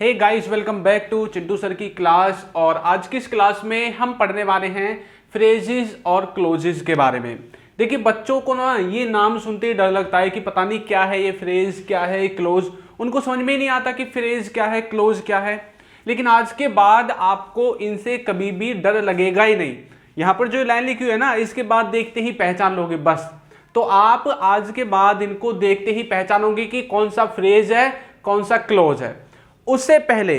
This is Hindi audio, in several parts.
Hey guys, welcome back to Chintu sir की क्लास। और आज की इस क्लास में हम पढ़ने वाले हैं फ्रेजेस और क्लोजेस के बारे में। देखिए, बच्चों को ना ये नाम सुनते ही डर लगता है कि पता नहीं क्या है ये फ्रेज, क्या है क्लोज। उनको समझ में ही नहीं आता कि फ्रेज क्या है, क्लोज क्या है। लेकिन आज के बाद आपको इनसे कभी भी डर लगेगा ही नहीं। यहाँ पर जो लाइन लिखी हुई है ना, इसके बाद देखते ही पहचान लोगे बस। तो आप आज के बाद इनको देखते ही पहचानोगे कि कौन सा फ्रेज है, कौन सा क्लोज है। उससे पहले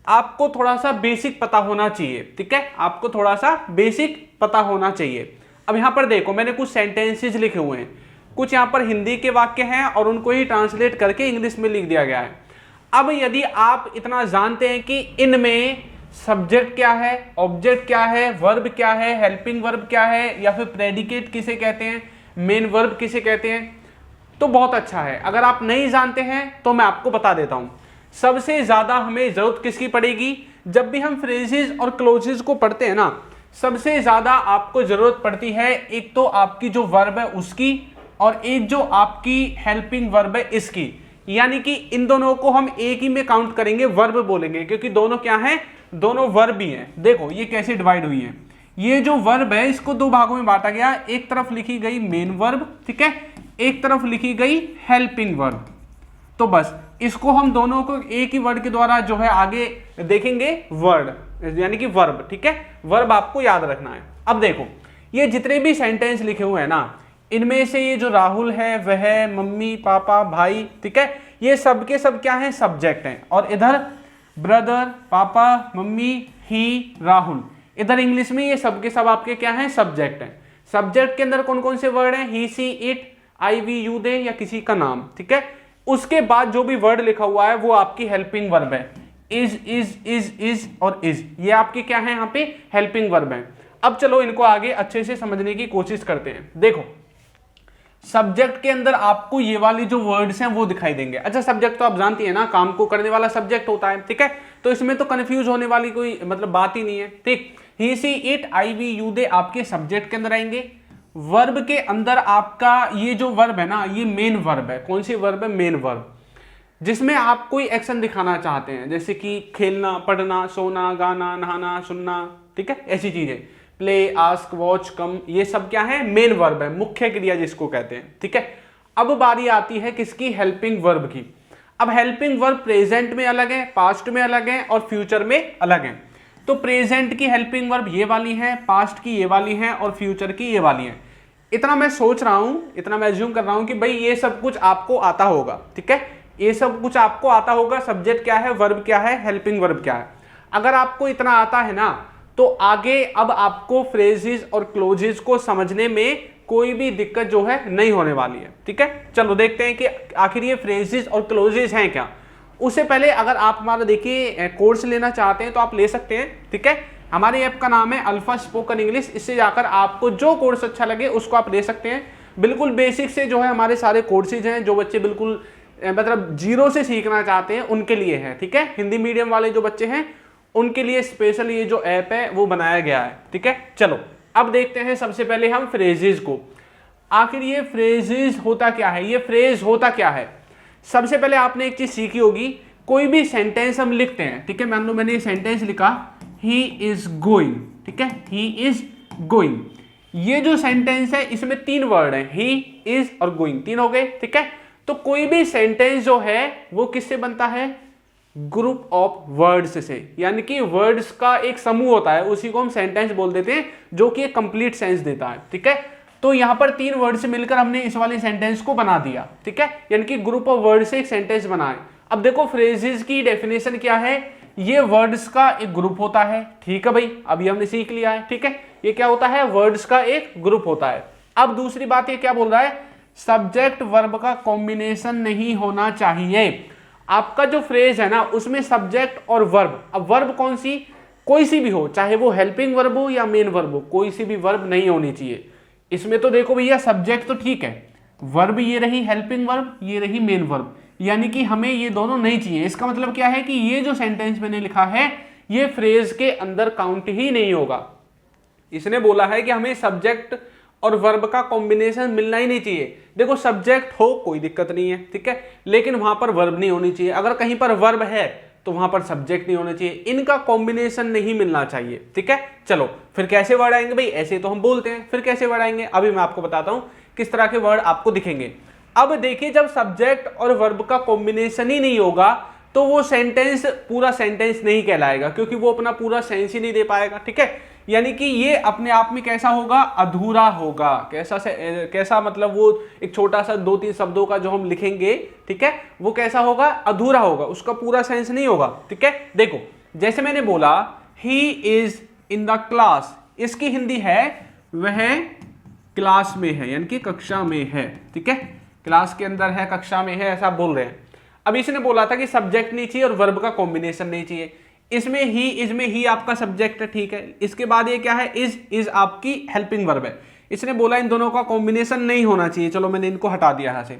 आपको थोड़ा सा बेसिक पता होना चाहिए, ठीक है। आपको थोड़ा सा बेसिक पता होना चाहिए। अब यहां पर देखो, मैंने कुछ सेंटेंसेस लिखे हुए हैं, कुछ यहां पर हिंदी के वाक्य हैं और उनको ही ट्रांसलेट करके इंग्लिश में लिख दिया गया है। अब यदि आप इतना जानते हैं कि इनमें सब्जेक्ट क्या है, ऑब्जेक्ट क्या है, वर्ब क्या है, हेल्पिंग वर्ब क्या है, या फिर प्रेडिकेट किसे कहते हैं, मेन वर्ब किसे कहते हैं, तो बहुत अच्छा है। अगर आप नहीं जानते हैं तो मैं आपको बता देता हूं। सबसे ज्यादा हमें जरूरत किसकी पड़ेगी? जब भी हम फ्रेजेस और क्लोजेस को पढ़ते हैं ना, सबसे ज्यादा आपको जरूरत पड़ती है एक तो आपकी जो वर्ब है उसकी, और एक जो आपकी हेल्पिंग वर्ब है इसकी। यानी कि इन दोनों को हम एक ही में काउंट करेंगे, वर्ब बोलेंगे, क्योंकि दोनों क्या हैं, दोनों वर्ब ही हैं। देखो ये कैसे डिवाइड हुई है। ये जो वर्ब है इसको दो भागों में बांटा गया। एक तरफ लिखी गई मेन वर्ब, ठीक है, एक तरफ लिखी गई हेल्पिंग वर्ब। तो बस इसको हम दोनों को एक ही वर्ड के द्वारा जो है आगे देखेंगे, वर्ड यानी कि वर्ब, ठीक है। वर्ब आपको याद रखना है। अब देखो, ये जितने भी सेंटेंस लिखे हुए हैं ना, इनमें से ये जो राहुल है, वह, मम्मी, पापा, भाई, ठीक है, ये सब के सब क्या है, सब्जेक्ट हैं। और इधर ब्रदर, पापा, मम्मी, ही, राहुल, इधर इंग्लिश में ये सब के सब आपके क्या हैं, सब्जेक्ट हैं। सब्जेक्ट के अंदर कौन कौन से वर्ड हैं? ही, सी, इट, आई, वी, यू, दे, या किसी का नाम, ठीक है। उसके बाद जो भी वर्ड लिखा हुआ है वो आपकी हेल्पिंग वर्ब है। इज और इज, ये आपके क्या है, यहाँ पे हेल्पिंग वर्ब है। अब चलो इनको आगे अच्छे से समझने की कोशिश करते हैं। देखो, सब्जेक्ट के अंदर आपको ये वाली जो वर्ड्स हैं वो दिखाई देंगे। अच्छा, सब्जेक्ट तो आप जानती है ना, काम को करने वाला सब्जेक्ट होता है, ठीक है। तो इसमें तो कंफ्यूज होने वाली कोई मतलब बात ही नहीं है, ठीक। ही, सी, इट, आई, वी, यू, दे आपके सब्जेक्ट के अंदर आएंगे। वर्ब के अंदर आपका ये जो वर्ब है ना, ये मेन वर्ब है। कौन सी वर्ब है? मेन वर्ब, जिसमें आप कोई एक्शन दिखाना चाहते हैं, जैसे कि खेलना, पढ़ना, सोना, गाना, नहाना, सुनना, ठीक है, ऐसी चीजें। प्ले, आस्क, वॉच, कम, ये सब क्या है, मेन वर्ब है, मुख्य क्रिया जिसको कहते हैं, ठीक है। अब बारी आती है किसकी? हेल्पिंग वर्ब की। अब हेल्पिंग वर्ब प्रेजेंट में अलग है, पास्ट में अलग है और फ्यूचर में अलग है। तो प्रेजेंट की हेल्पिंग वर्ब ये वाली है, पास्ट की ये वाली है और फ्यूचर की ये वाली है। इतना मैं सोच रहा हूं, इतना मैं अज्यूम कर रहा हूं कि भाई ये सब कुछ आपको आता होगा, ठीक है। ये सब कुछ आपको आता होगा, सब्जेक्ट क्या है, वर्ब क्या है, हेल्पिंग वर्ब क्या है। अगर आपको इतना आता है ना, तो आगे अब आपको फ्रेजेस और क्लोजेस को समझने में कोई भी दिक्कत जो है नहीं होने वाली है, ठीक है। चलो देखते हैं कि आखिर ये फ्रेजेस और क्लोजेस हैं क्या। उससे पहले अगर आप हमारा देखिए कोर्स लेना चाहते हैं तो आप ले सकते हैं, ठीक है। हमारे ऐप का नाम है अल्फा स्पोकन इंग्लिश। इससे जाकर आपको जो कोर्स अच्छा लगे उसको आप ले सकते हैं। बिल्कुल बेसिक से जो है हमारे सारे कोर्सेज हैं। जो बच्चे बिल्कुल मतलब जीरो से सीखना चाहते हैं उनके लिए है, ठीक है। हिंदी मीडियम वाले जो बच्चे हैं उनके लिए स्पेशल ये जो ऐप है वो बनाया गया है, ठीक है। चलो अब देखते हैं सबसे पहले हम फ्रेजेस को। आखिर ये फ्रेजेस होता क्या है, ये फ्रेज होता क्या है। सबसे पहले आपने एक चीज सीखी होगी, कोई भी सेंटेंस हम लिखते हैं, ठीक है। मान लो मैंने ये सेंटेंस लिखा, ही इज गोइंग, ठीक है, ही इज गोइंग। ये जो सेंटेंस है इसमें तीन वर्ड है, ही, इज और गोइंग, तीन हो गए, ठीक है। तो कोई भी सेंटेंस जो है वो किससे बनता है? ग्रुप ऑफ वर्ड्स से। यानी कि वर्ड्स का एक समूह होता है, उसी को हम सेंटेंस बोल देते हैं, जो कि एक कंप्लीट सेंस देता है, ठीक है। तो यहां पर तीन वर्ड से मिलकर हमने इस वाले सेंटेंस को बना दिया, ठीक है। यानी कि ग्रुप ऑफ वर्ड से एक सेंटेंस बनाए। अब देखो फ्रेजेस की डेफिनेशन क्या है, ये वर्ड्स का एक ग्रुप होता है, ठीक है भाई, अभी हमने सीख लिया है, ठीक है। ये क्या होता है? वर्ड्स का एक ग्रुप होता है। अब दूसरी बात ये क्या बोल रहा है, सब्जेक्ट वर्ब का कॉम्बिनेशन नहीं होना चाहिए। आपका जो फ्रेज है ना उसमें सब्जेक्ट और वर्ब, अब वर्ब कौन सी, कोई सी भी हो, चाहे वो हेल्पिंग वर्ब हो या मेन वर्ब हो, कोई सी भी वर्ब नहीं होनी चाहिए इसमें। तो देखो भैया, सब्जेक्ट तो ठीक है, वर्ब ये रही हेल्पिंग वर्ब, ये रही मेन वर्ब, यानी कि हमें ये दोनों नहीं चाहिए। इसका मतलब क्या है कि ये जो सेंटेंस मैंने लिखा है ये फ्रेज के अंदर काउंट ही नहीं होगा। इसने बोला है कि हमें सब्जेक्ट और वर्ब का कॉम्बिनेशन मिलना ही नहीं चाहिए। देखो सब्जेक्ट हो कोई दिक्कत नहीं है, ठीक है, लेकिन वहां पर वर्ब नहीं होनी चाहिए। अगर कहीं पर वर्ब है तो वहां पर सब्जेक्ट नहीं होना चाहिए, इनका कॉम्बिनेशन नहीं मिलना चाहिए। ठीक है, चलो फिर कैसे वर्ड आएंगे भाई, ऐसे तो हम बोलते हैं, फिर कैसे वर्ड आएंगे अभी मैं आपको बताता हूं किस तरह के वर्ड आपको दिखेंगे। अब देखिए, जब सब्जेक्ट और वर्ब का कॉम्बिनेशन ही नहीं होगा तो वो सेंटेंस पूरा सेंटेंस नहीं कहलाएगा, क्योंकि वो अपना पूरा सेंस ही नहीं दे पाएगा। ठीक है, यानी कि ये अपने आप में कैसा होगा, अधूरा होगा। कैसा मतलब वो एक छोटा सा 2-3 शब्दों का जो हम लिखेंगे, ठीक है, वो कैसा होगा, अधूरा होगा, उसका पूरा सेंस नहीं होगा। ठीक है, देखो जैसे मैंने बोला he is in the class, इसकी हिंदी है वह क्लास में है, यानी कि कक्षा में है। ठीक है, क्लास के अंदर है, कक्षा में है, ऐसा बोल रहे हैं। अब इसने बोला था कि सब्जेक्ट नहीं चाहिए और वर्ब का कॉम्बिनेशन नहीं चाहिए। इसमें ही, इसमें ही आपका सब्जेक्ट है। ठीक है, इसके बाद ये क्या है, इज आपकी हेल्पिंग वर्ब है। इसने बोला इन दोनों का कॉम्बिनेशन नहीं होना चाहिए, चलो मैंने इनको हटा दिया यहां से।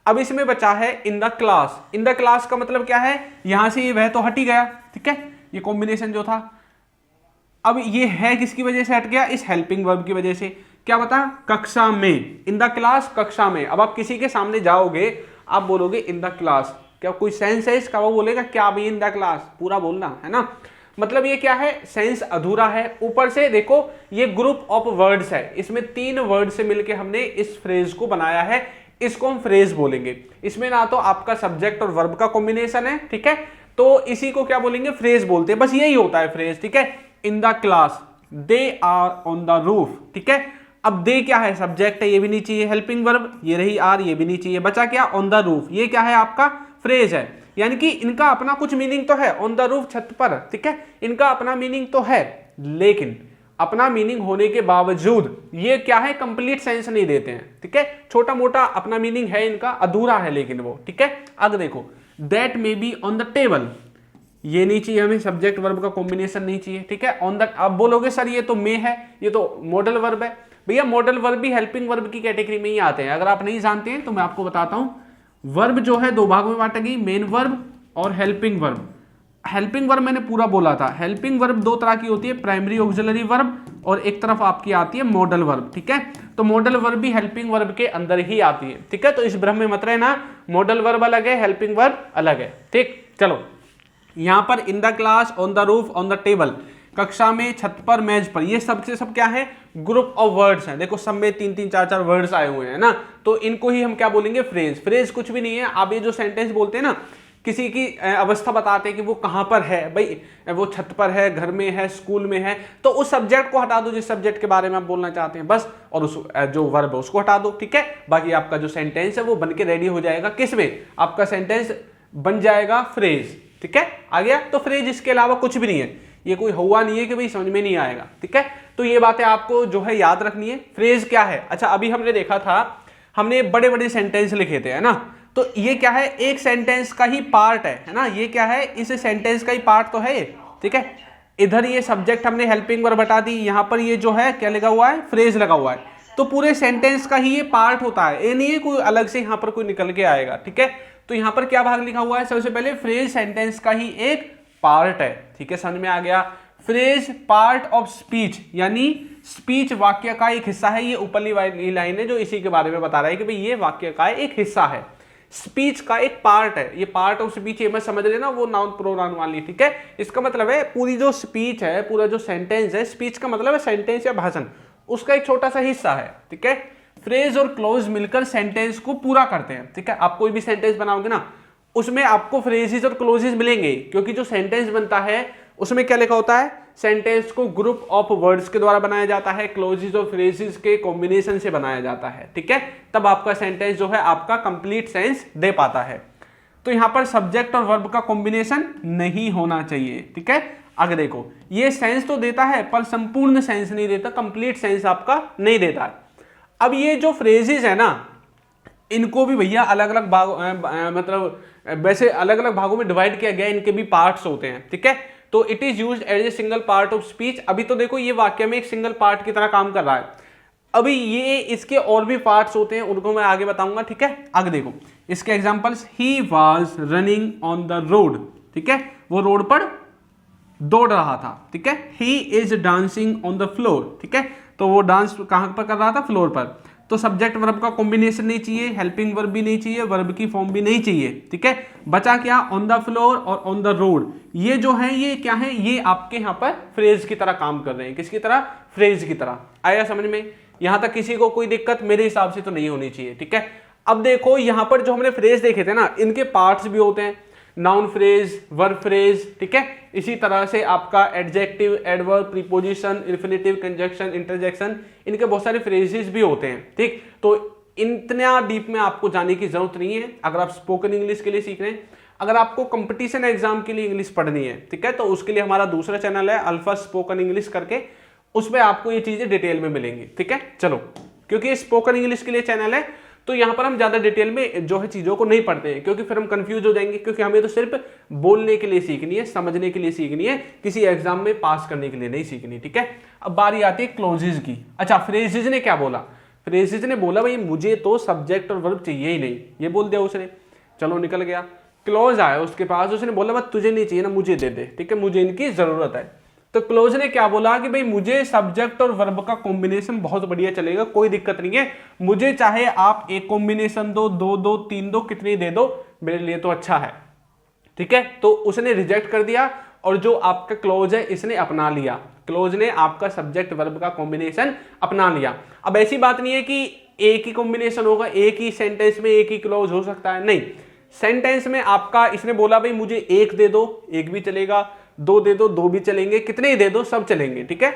अब इसमें बचा है in the class. In the class का मतलब क्या है, यहां से ये वह तो हट ही गया। ठीक है, ये कॉम्बिनेशन जो था, अब ये है किसकी वजह से हट गया, इस हेल्पिंग वर्ब की वजह से। क्या बता, कक्षा में, इन द क्लास, कक्षा में। अब आप किसी के सामने जाओगे, आप बोलोगे इन द क्लास, क्या कोई सेंस है इसका, वो बोलेगा क्या भी इन द क्लास, पूरा बोलना है ना। मतलब ये क्या है, सेंस अधूरा है। ऊपर से देखो ये ग्रुप ऑफ वर्ड्स है, इसमें 3 वर्ड से मिलके हमने इस फ्रेज को बनाया है, इसको हम फ्रेज बोलेंगे। इसमें ना तो आपका सब्जेक्ट और वर्ब का कॉम्बिनेशन है, ठीक है, तो इसी को क्या बोलेंगे, फ्रेज बोलते हैं। बस यही होता है फ्रेज। ठीक है, in the class, they are on the roof. ठीक है, अब दे क्या है, सब्जेक्ट है, ये भी नहीं चाहिए। हेल्पिंग वर्ब ये रही आर, ये भी नहीं चाहिए। बचा क्या, ऑन द रूफ, ये क्या है आपका फ्रेज है। यानी कि इनका अपना कुछ मीनिंग तो है, ऑन द रूफ, छत पर। ठीक है, इनका अपना मीनिंग तो है, लेकिन अपना मीनिंग होने के बावजूद ये क्या है, कंप्लीट सेंस नहीं देते हैं। ठीक है, छोटा मोटा अपना मीनिंग है इनका, अधूरा है लेकिन वो। ठीक है, अब देखो that may be on the table, ये नहीं चाहिए हमें, सब्जेक्ट वर्ब का कॉम्बिनेशन नहीं चाहिए। ठीक है, ऑन द, आप बोलोगे सर ये तो मे है, ये तो मॉडल वर्ब है। भैया मॉडल वर्ब भी हेल्पिंग वर्ब की कैटेगरी में ही आते हैं। अगर आप नहीं जानते हैं तो मैं आपको बताता हूं, वर्ब जो है 2 भागों में बांटा गई, मेन वर्ब और हेल्पिंग वर्ब। हेल्पिंग वर्ब मैंने पूरा बोला था। हेल्पिंग वर्ब 2 तरह की होती है, प्राइमरी ऑक्सिलरी वर्ब और एक तरफ आपकी आती है मॉडल वर्ब। ठीक है, तो मॉडल वर्ब भी हेल्पिंग वर्ब के अंदर ही आती है। ठीक है, तो इस भ्रम में मत रहना, मॉडल वर्ब अलग है, हेल्पिंग वर्ब अलग है। ठीक, चलो यहां पर इन the class, on the roof, on the table, कक्षा में, छत पर, मेज पर, ये सब से सब क्या है, ग्रुप ऑफ वर्ड्स हैं। देखो सब में 3-3, 4-4 वर्ड्स आए हुए हैं ना, तो इनको ही हम क्या बोलेंगे, फ्रेज। फ्रेज कुछ भी नहीं है। आप ये जो सेंटेंस बोलते हैं ना, किसी की अवस्था बताते हैं कि वो कहां पर है, भाई वो छत पर है, घर में है, स्कूल में है, तो उस सब्जेक्ट को हटा दो जिस सब्जेक्ट के बारे में आप बोलना चाहते हैं, बस, और उस जो वर्ब है उसको हटा दो। ठीक है, बाकी आपका जो सेंटेंस है वो बन के रेडी हो जाएगा। किस में, आपका सेंटेंस बन जाएगा फ्रेज। ठीक है, आ गया। तो फ्रेज इसके अलावा कुछ भी नहीं है, ये कोई हुआ नहीं है कि भाई समझ में नहीं आएगा। ठीक है, तो ये बातें आपको जो है याद रखनी है। फ्रेज क्या है, अच्छा अभी हमने देखा था, हमने बड़े बड़े सेंटेंस लिखे थे, है ना, तो ये क्या है, एक सेंटेंस का ही पार्ट है ना, ये क्या है, इस सेंटेंस का ही पार्ट तो है ये। ठीक है, इधर ये सब्जेक्ट हमने हेल्पिंग वर्ब बता दी, यहां पर ये जो है क्या लगा हुआ है, फ्रेज लगा हुआ है, तो पूरे सेंटेंस का ही ये पार्ट होता है, ये नहीं है कोई अलग से यहां पर कोई निकल के आएगा। ठीक है, तो यहां पर क्या भाग लिखा हुआ है, सबसे पहले फ्रेज सेंटेंस का ही एक पार्ट है। ठीक है, समझ में आ गया। फ्रेज पार्ट ऑफ स्पीच, यानी स्पीच वाक्य का एक हिस्सा है। ये ऊपरली वाली लाइन है जो इसी के बारे में बता रहा है कि भाई ये वाक्य का एक हिस्सा है, स्पीच का एक पार्ट है। ये पार्ट ऑफ स्पीच, ये मैं समझ लेना, वो नाउन प्रोनाउन वाली। ठीक है, इसका मतलब है पूरी जो स्पीच है, पूरा जो सेंटेंस है, स्पीच का मतलब है सेंटेंस या भाषण, उसका एक छोटा सा हिस्सा है। ठीक है, फ्रेज और क्लोज मिलकर सेंटेंस को पूरा करते हैं। ठीक है, आप कोई भी सेंटेंस बनाओगे ना, उसमें आपको फ्रेजेस और क्लोजेस मिलेंगे, क्योंकि जो सेंटेंस बनता है उसमें क्या लिखा होता है, सेंटेंस को ग्रुप ऑफ वर्ड्स के द्वारा बनाया जाता है, क्लोजेस और फ्रेजेस के कॉम्बिनेशन से बनाया जाता है। ठीक है, तब आपका सेंटेंस जो है आपका कंप्लीट सेंस दे पाता है। तो यहां पर सब्जेक्ट और वर्ब का कॉम्बिनेशन नहीं होना चाहिए। ठीक है, आगे देखो, ये सेंस तो देता है पर संपूर्ण सेंस नहीं देता, कंप्लीट सेंस आपका नहीं देता है। अब ये जो फ्रेजेस है ना, इनको भी भैया अलग अलग भाग, मतलब वैसे अलग अलग भागों में डिवाइड किया गया, इनके भी पार्ट्स होते हैं। ठीक है, तो it is used as a single part of speech. अभी तो देखो ये वाक्य में एक सिंगल पार्ट की तरह काम कर रहा है, अभी ये इसके और भी पार्ट्स होते हैं, उनको मैं आगे बताऊंगा। ठीक है, आगे देखो इसके examples, he was running on the road. ठीक है, वो रोड पर दौड़ रहा था। ठीक है, he is dancing on the floor. ठीक है, तो वो डांस कहां पर कर रहा था, फ्लोर पर। तो सब्जेक्ट वर्ब का कॉम्बिनेशन नहीं चाहिए, हेल्पिंग वर्ब भी नहीं चाहिए, वर्ब की फॉर्म भी नहीं चाहिए, ठीक है। बचा क्या, ऑन द फ्लोर और ऑन द रोड। ये जो है ये क्या है, ये आपके यहाँ पर फ्रेज की तरह काम कर रहे हैं। किसकी तरह, फ्रेज की तरह। आया समझ में, यहां तक किसी को कोई दिक्कत मेरे हिसाब से तो नहीं होनी चाहिए, ठीक है। अब देखो यहां पर जो हमने फ्रेज देखे थे ना, इनके पार्ट्स भी होते हैं, नाउन फ्रेज, वर्ब फ्रेज, ठीक है। इसी तरह से आपका adjective, adverb, preposition, infinitive, conjunction, interjection, इनके बहुत सारे फ्रेजेस भी होते हैं, ठीक। तो इतना डीप में आपको जाने की जरूरत नहीं है अगर आप स्पोकन इंग्लिश के लिए सीख रहे हैं। अगर आपको कंपटीशन एग्जाम के लिए इंग्लिश पढ़नी है, ठीक है, तो उसके लिए हमारा दूसरा चैनल है अल्फा स्पोकन इंग्लिश करके, उसमें आपको ये चीजें डिटेल में मिलेंगी, ठीक है। चलो, क्योंकि ये स्पोकन इंग्लिश के लिए चैनल है तो यहां पर हम ज्यादा डिटेल में जो है चीजों को नहीं पढ़ते हैं, क्योंकि फिर हम कंफ्यूज हो जाएंगे, क्योंकि हमें तो सिर्फ बोलने के लिए सीखनी है, समझने के लिए सीखनी है, किसी एग्जाम में पास करने के लिए नहीं सीखनी, ठीक है। अब बारी आती है क्लोजेज की। अच्छा, फ्रेजेज ने क्या बोला, फ्रेजेज ने बोला भाई मुझे तो सब्जेक्ट और वर्ब चाहिए ही नहीं, ये बोल दिया उसने, चलो निकल गया। क्लोज आया उसके पास, उसने बोला बस तुझे नहीं चाहिए ना, मुझे दे दे, ठीक है, मुझे इनकी जरूरत है। तो क्लोज ने क्या बोला कि भाई मुझे सब्जेक्ट और वर्ब का कॉम्बिनेशन बहुत बढ़िया चलेगा, कोई दिक्कत नहीं है, मुझे चाहे आप एक कॉम्बिनेशन दो, दो दो, तीन दो, कितनी दे दो, मेरे लिए तो अच्छा है, ठीक है। तो उसने रिजेक्ट कर दिया और जो आपका क्लोज है इसने अपना लिया। क्लोज ने आपका सब्जेक्ट वर्ब का कॉम्बिनेशन अपना लिया। अब ऐसी बात नहीं है कि एक ही कॉम्बिनेशन होगा, एक ही सेंटेंस में एक ही क्लोज हो सकता है, नहीं। सेंटेंस में आपका इसने बोला भाई मुझे एक दे दो, एक भी चलेगा, दो दे दो, दो भी चलेंगे, कितने ही दे दो, सब चलेंगे, ठीक है।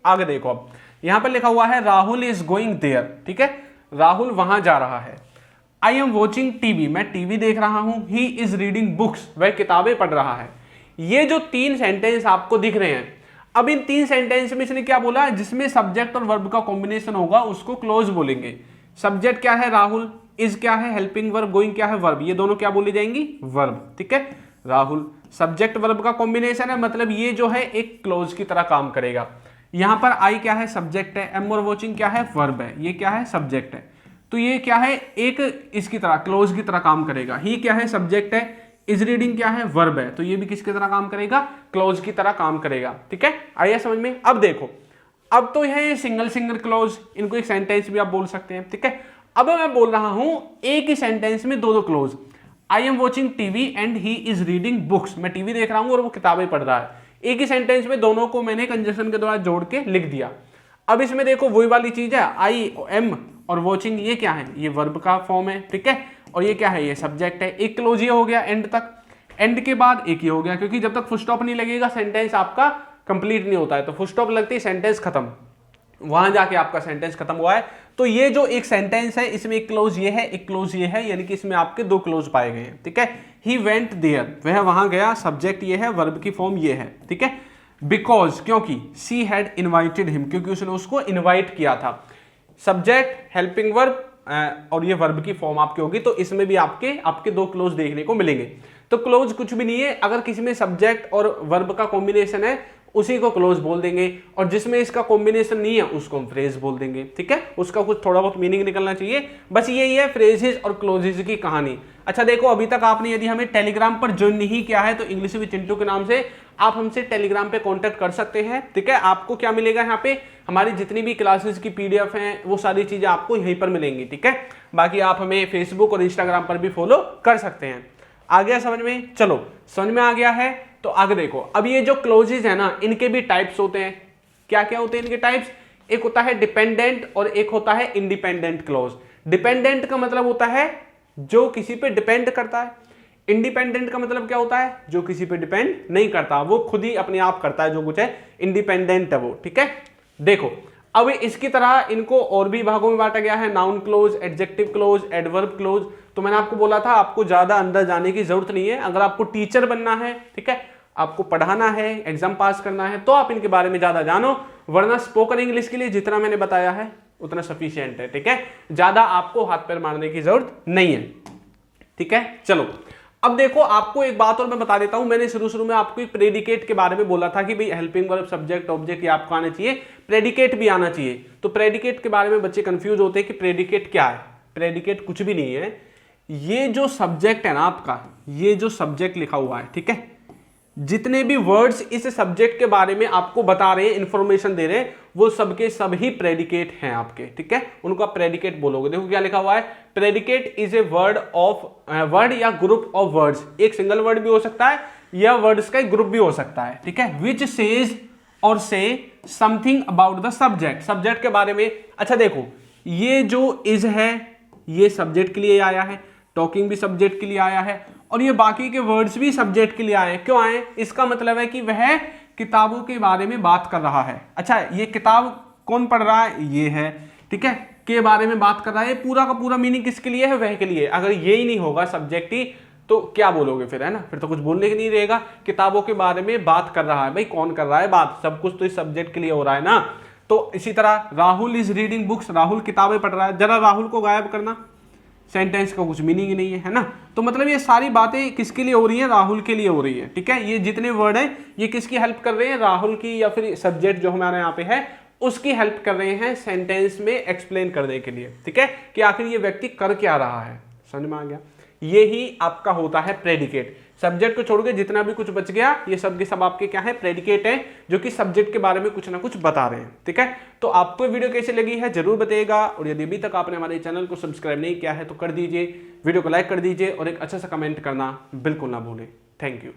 आगे देखो, अब यहां पर लिखा हुआ है राहुल इज गोइंग देयर, ठीक है, राहुल वहां जा रहा है। आई एम वॉचिंग टीवी, मैं टीवी देख रहा हूं। ही इज रीडिंग बुक्स, वह किताबें पढ़ रहा है। ये जो तीन सेंटेंस आपको दिख रहे हैं, अब इन तीन सेंटेंस में इसने क्या बोला, जिसमें सब्जेक्ट और वर्ब का कॉम्बिनेशन होगा उसको क्लोज बोलेंगे। सब्जेक्ट क्या है, राहुल, इज क्या है, हेल्पिंग वर्ब, गोइंग क्या है, वर्ब, ये दोनों क्या बोली जाएंगी, वर्ब, ठीक है। राहुल सब्जेक्ट वर्ब का कॉम्बिनेशन है, मतलब ये जो है एक क्लोज की तरह काम करेगा। यहां पर आई क्या है, सब्जेक्ट है, एम और वॉचिंग क्या है, वर्ब है, ये क्या है, सब्जेक्ट है, तो ये क्या है, एक इसकी तरह क्लोज की तरह काम करेगा। ही क्या है, सब्जेक्ट है, इज रीडिंग क्या है, वर्ब है, तो ये भी किसकी तरह काम करेगा, क्लोज की तरह काम करेगा, ठीक है। आइए समझ में। अब देखो, अब तो है सिंगल सिंगल क्लोज, इनको एक सेंटेंस भी आप बोल सकते हैं, ठीक है। अब मैं बोल रहा हूं एक ही सेंटेंस में दो दो close. I am watching TV and he is reading books, मैं टीवी देख रहा हूं और वो किताबें पढ़ रहा है। एक ही सेंटेंस में दोनों को मैंने कंजक्शन के द्वारा जोड़ के लिख दिया। अब इसमें देखो वही वाली चीज है, आई एम और वॉचिंग, ये क्या है, ये वर्ब का फॉर्म है, ठीक है, और ये क्या है, ये सब्जेक्ट है। एक क्लोज ये हो गया एंड तक, एंड के बाद एक ही हो गया, क्योंकि जब तक फुल स्टॉप नहीं लगेगा सेंटेंस आपका कंप्लीट नहीं होता है, तो फुल स्टॉप लगती है सेंटेंस खत्म, वहां जाके आपका सेंटेंस खत्म हुआ है। तो ये जो एक सेंटेंस है इसमें एक क्लोज ये है, एक क्लोज ये है, यानी कि इसमें आपके दो क्लोज पाए गए हैं, ठीक है। ही वेंट देयर, वह वहां गया, सब्जेक्ट ये है, वर्ब की फॉर्म ये है, ठीक है। बिकॉज, क्योंकि, सी हैड इन्वाइटेड हिम, क्योंकि उसने उसको इन्वाइट किया था। सब्जेक्ट, हेल्पिंग वर्ब और ये वर्ब की फॉर्म आपकी होगी, तो इसमें भी आपके दो क्लोज देखने को मिलेंगे। तो क्लोज कुछ भी नहीं है, अगर किसी में सब्जेक्ट और वर्ब का कॉम्बिनेशन है उसी को क्लोज बोल देंगे, और जिसमें इसका कॉम्बिनेशन नहीं है उसको हम फ्रेज बोल देंगे, ठीक है। उसका कुछ थोड़ा बहुत मीनिंग निकलना चाहिए, बस यही है फ्रेजेस और क्लोजेस की कहानी। अच्छा देखो, अभी तक आपने यदि हमें टेलीग्राम पर ज्वाइन नहीं किया है तो इंग्लिश विद चिंटू के नाम से आप हमसे टेलीग्राम पे कांटेक्ट कर सकते हैं, ठीक है। आपको क्या मिलेगा, यहाँ पे हमारी जितनी भी क्लासेस की पीडीएफ हैं वो सारी चीजें आपको यहीं पर मिलेंगी, ठीक है। बाकी आप हमें फेसबुक और इंस्टाग्राम पर भी फॉलो कर सकते हैं। आ गया समझ में, चलो समझ में आ गया है तो आगे देखो। अब ये जो क्लोजेज है ना, इनके भी टाइप्स होते हैं। क्या क्या होते हैं इनके टाइप्स, एक होता है डिपेंडेंट और एक होता है इंडिपेंडेंट क्लोज। डिपेंडेंट का मतलब होता है जो किसी पे डिपेंड करता है, इंडिपेंडेंट का मतलब क्या होता है, जो किसी पे डिपेंड नहीं करता, वो खुद ही अपने आप करता है जो कुछ है, इंडिपेंडेंट है वो, ठीक है। देखो अब इसकी तरह इनको और भी भागों में बांटा गया है, noun close, adjective close, adverb close. तो मैंने आपको बोला था आपको ज्यादा अंदर जाने की जरूरत नहीं है। अगर आपको टीचर बनना है, ठीक है, आपको पढ़ाना है, एग्जाम पास करना है, तो आप इनके बारे में ज्यादा जानो, वरना स्पोकन इंग्लिश के लिए जितना मैंने बताया है उतना सफिशिएंट है, ठीक है। ज्यादा आपको हाथ पैर मारने की जरूरत नहीं है, ठीक है। चलो अब देखो, आपको एक बात और मैं बता देता हूं। मैंने शुरू में आपको एक प्रेडिकेट के बारे में बोला था कि भाई हेल्पिंग वर्ब, सब्जेक्ट, ऑब्जेक्ट ये आपको आना चाहिए, प्रेडिकेट भी आना चाहिए। तो प्रेडिकेट के बारे में बच्चे कंफ्यूज होते हैं कि प्रेडिकेट क्या है। प्रेडिकेट कुछ भी नहीं है, ये जो सब्जेक्ट है ना आपका, ये जो सब्जेक्ट लिखा हुआ है, ठीक है, जितने भी वर्ड्स इस सब्जेक्ट के बारे में आपको बता रहे हैं, इंफॉर्मेशन दे रहे हैं, वो सबके सब ही प्रेडिकेट हैं आपके, ठीक है, उनको आप प्रेडिकेट बोलोगे। देखो क्या लिखा हुआ है, प्रेडिकेट इज ए वर्ड या ग्रुप ऑफ वर्ड्स, एक सिंगल वर्ड भी हो सकता है या वर्ड्स का एक ग्रुप भी हो सकता है, ठीक है, विच सेज और से something about the subject, subject के बारे में। अच्छा देखो, ये जो इज है ये सब्जेक्ट के लिए आया है, टॉकिंग भी सब्जेक्ट के लिए आया है, और ये बाकी के वर्ड्स भी सब्जेक्ट के लिए आए। क्यों आए? इसका मतलब है कि वह किताबों के बारे में बात कर रहा है। अच्छा, ये किताब कौन पढ़ रहा है? ये है, ठीक है, के बारे में बात कर रहा है। पूरा का पूरा मीनिंग किसके लिए है? वह के लिए। अगर ये ही नहीं होगा सब्जेक्ट ही, तो क्या बोलोगे फिर, है ना, फिर तो कुछ बोलने के नहीं रहेगा। किताबों के बारे में बात कर रहा है, भाई कौन कर रहा है बात? सब कुछ तो इस सब्जेक्ट के लिए हो रहा है ना। तो इसी तरह Rahul is reading books, Rahul किताबें पढ़ रहा है। जरा राहुल को गायब करना, सेंटेंस का कुछ मीनिंग ही नहीं है ना। तो मतलब ये सारी बातें किसके लिए हो रही हैं? राहुल के लिए हो रही है, ठीक है। ये जितने वर्ड हैं ये किसकी हेल्प कर रहे हैं? राहुल की, या फिर सब्जेक्ट जो हमारे यहाँ पे है उसकी हेल्प कर रहे हैं सेंटेंस में एक्सप्लेन करने के लिए, ठीक है, कि आखिर ये व्यक्ति कर क्या रहा है। समझ में आ गया? ये ही आपका होता है प्रेडिकेट। सब्जेक्ट को छोड़ के जितना भी कुछ बच गया ये सब के सब आपके क्या है? प्रेडिकेट है, जो कि सब्जेक्ट के बारे में कुछ ना कुछ बता रहे हैं, ठीक है। तो आपको वीडियो कैसी लगी है जरूर बताइएगा, और यदि अभी तक आपने हमारे चैनल को सब्सक्राइब नहीं किया है तो कर दीजिए, वीडियो को लाइक कर दीजिए, और एक अच्छा सा कमेंट करना बिल्कुल ना भूलें। Thank you.